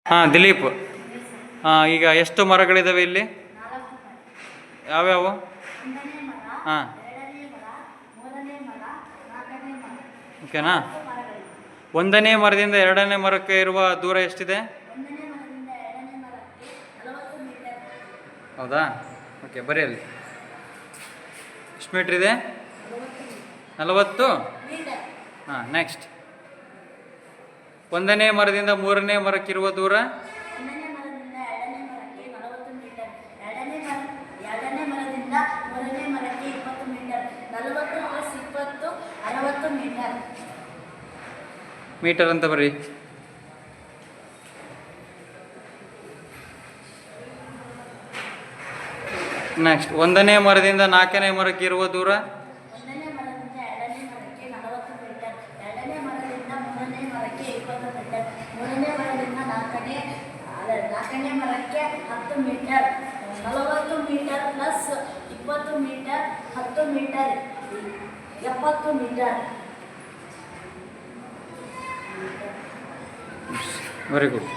ಹಾಂ ದಿಲೀಪ್. ಈಗ ಎಷ್ಟು ಮರಗಳಿದ್ದಾವೆ ಇಲ್ಲಿ? ಯಾವ್ಯಾವು? ಹಾಂ ಓಕೆನಾ. ಒಂದನೇ ಮರದಿಂದ ಎರಡನೇ ಮರಕ್ಕೆ ಇರುವ ದೂರ ಎಷ್ಟಿದೆ? ಹೌದಾ? ಓಕೆ, ಬರೆಯಲ್ಲಿ ಎಷ್ಟು ಮೀಟ್ರ್ ಇದೆ? 40. ಹಾಂ, ನೆಕ್ಸ್ಟ್. ಒಂದನೇ ಮರದಿಂದ ಮೂರನೇ ಮರಕ್ಕಿರುವ ದೂರ? ಮೀಟರ್ ಅಂತ ಬರ್ರಿ. ನೆಕ್ಸ್ಟ್, ಒಂದನೇ ಮರದಿಂದ ನಾಲ್ಕನೇ ಮರಕ್ಕೆ ಇರುವ ದೂರ? ನಾಲ್ಕನೇ ಮರಕ್ಕೆ 10 metre. 40 metre plus 20 metre 10 metre 70 metre. Very good.